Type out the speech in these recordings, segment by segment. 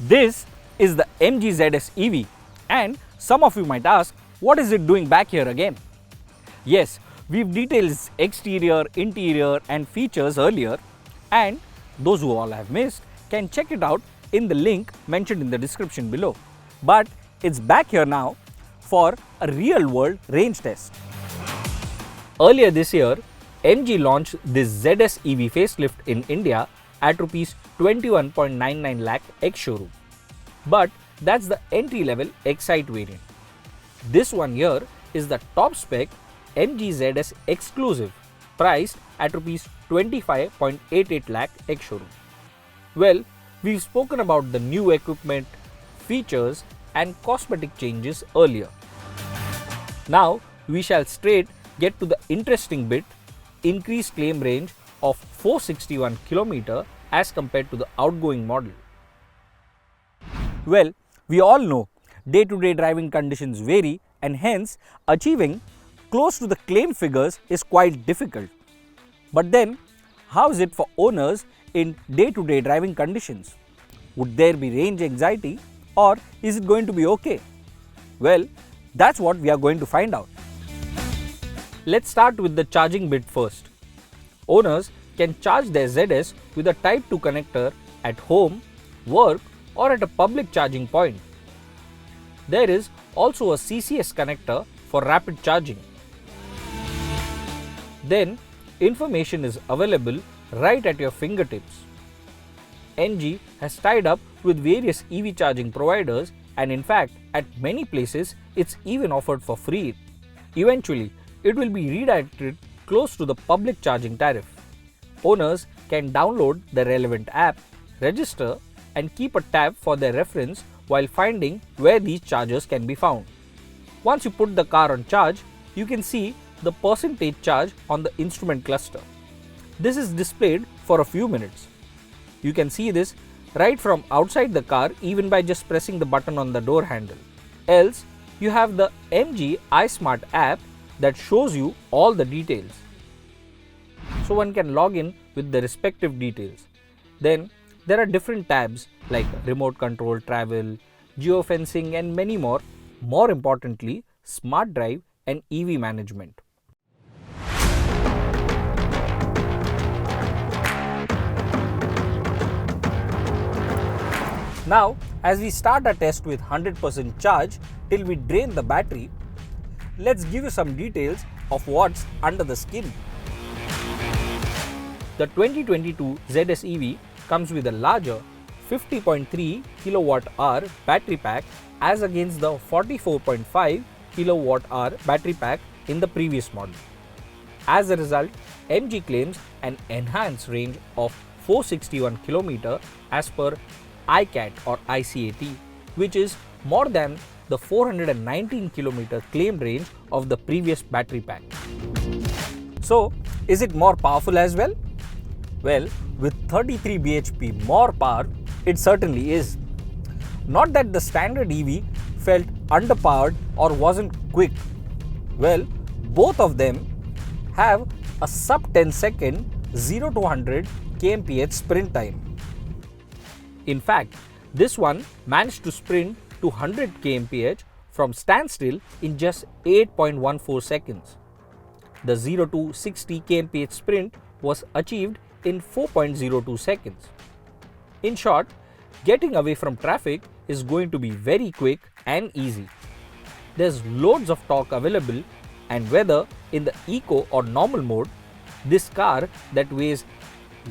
This is the MG ZS EV, and some of you might ask, what is it doing back here again? Yes, we've detailed its exterior, interior and features earlier, and those who all have missed can check it out in the link mentioned in the description below. But it's back here now for a real world range test. Earlier this year, MG launched this ZS EV facelift in India at Rs 21.99 lakh ex-showroom. But that's the entry-level Excite variant. This one here is the top spec MG ZS exclusive, priced at Rs 25.88 lakh ex-showroom. Well, we've spoken about the new equipment, features and cosmetic changes earlier. Now we shall straight get to the interesting bit, increased claim range of 461 km as compared to the outgoing model. Well, we all know day-to-day driving conditions vary, and hence achieving close to the claim figures is quite difficult. But then, how is it for owners in day-to-day driving conditions? Would there be range anxiety, or is it going to be okay? Well, that's what we are going to find out. Let's start with the charging bit first. Owners can charge their ZS with a Type 2 connector at home, work or at a public charging point. There is also a CCS connector for rapid charging. Then, information is available right at your fingertips. MG has tied up with various EV charging providers, and in fact, at many places, it's even offered for free. Eventually, it will be redirected close to the public charging tariff. Owners can download the relevant app, register and keep a tab for their reference while finding where these chargers can be found. Once you put the car on charge, you can see the percentage charge on the instrument cluster. This is displayed for a few minutes. You can see this right from outside the car, even by just pressing the button on the door handle. Else, you have the MG iSmart app that shows you all the details. So one can log in with the respective details. Then there are different tabs like remote control, travel, geofencing and many more. More importantly, smart drive and EV management. Now, as we start our test with 100% charge till we drain the battery, let's give you some details of what's under the skin. The 2022 ZS EV comes with a larger 50.3 kWh battery pack as against the 44.5 kWh battery pack in the previous model. As a result, MG claims an enhanced range of 461 km as per ICAT or ICAT, which is more than the 419 km claimed range of the previous battery pack. So, is it more powerful as well? Well, with 33 bhp more power, it certainly is. Not that the standard EV felt underpowered or wasn't quick. Well, both of them have a sub 10 second 0 to 100 kmph sprint time. In fact, this one managed to sprint to 100 kmph from standstill in just 8.14 seconds. The 0 to 60 kmph sprint was achieved in 4.02 seconds. In short, getting away from traffic is going to be very quick and easy. There's loads of torque available, and whether in the eco or normal mode, this car that weighs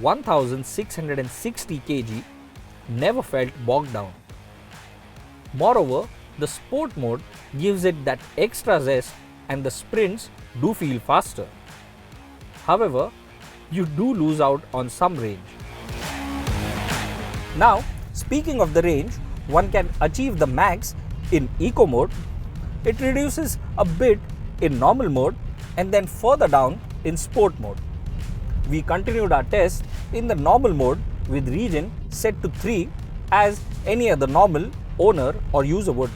1660 kg never felt bogged down. Moreover, the sport mode gives it that extra zest and the sprints do feel faster. However, you do lose out on some range. Now, speaking of the range, one can achieve the max in eco mode. It reduces a bit in normal mode and then further down in sport mode. We continued our test in the normal mode with Regen set to 3 as any other normal owner or user would.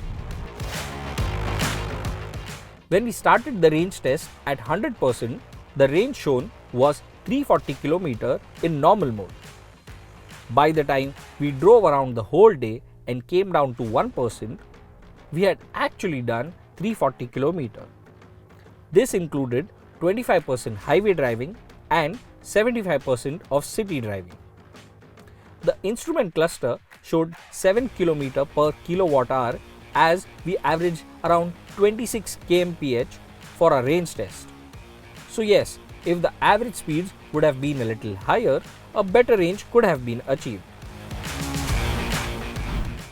When we started the range test at 100%, the range shown was 340 km in normal mode. By the time we drove around the whole day, and came down to 1%, we had actually done 340 km. This included 25% highway driving and 75% of city driving. The instrument cluster showed 7 km per kilowatt hour as we averaged around 26 kmph for our range test. So yes, if the average speeds would have been a little higher, a better range could have been achieved.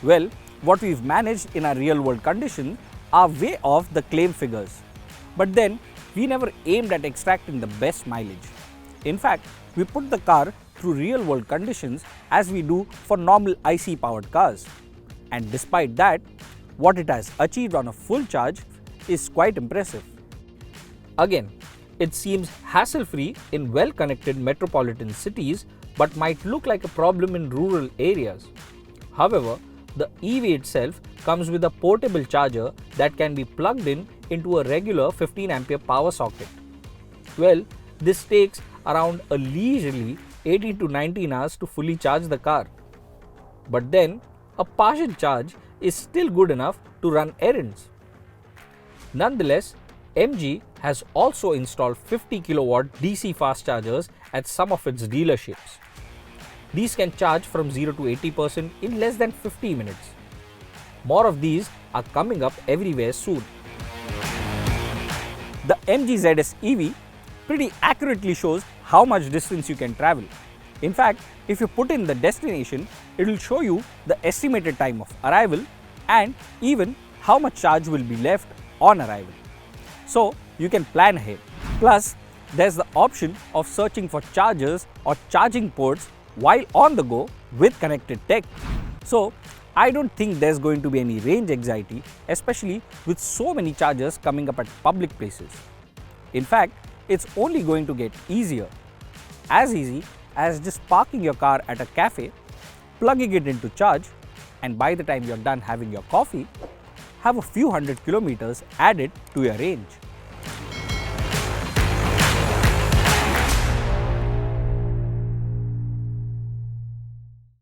Well, what we've managed in our real world conditions are way off the claim figures. But then, we never aimed at extracting the best mileage. In fact, we put the car through real world conditions as we do for normal IC powered cars. And despite that, what it has achieved on a full charge is quite impressive. Again, it seems hassle-free in well-connected metropolitan cities but might look like a problem in rural areas. However, the EV itself comes with a portable charger that can be plugged in into a regular 15 ampere power socket. Well, this takes around a leisurely 18 to 19 hours to fully charge the car. But then, a partial charge is still good enough to run errands. Nonetheless, MG has also installed 50 kilowatt DC fast chargers at some of its dealerships. These can charge from 0 to 80% in less than 50 minutes. More of these are coming up everywhere soon. The MG ZS EV pretty accurately shows how much distance you can travel. In fact, if you put in the destination, it will show you the estimated time of arrival and even how much charge will be left on arrival. So you can plan ahead. Plus, there's the option of searching for chargers or charging ports while on the go with connected tech. So I don't think there's going to be any range anxiety, especially with so many chargers coming up at public places. In fact, it's only going to get easier. As easy as just parking your car at a cafe, plugging it into charge, and by the time you're done having your coffee, have a few hundred kilometers added to your range.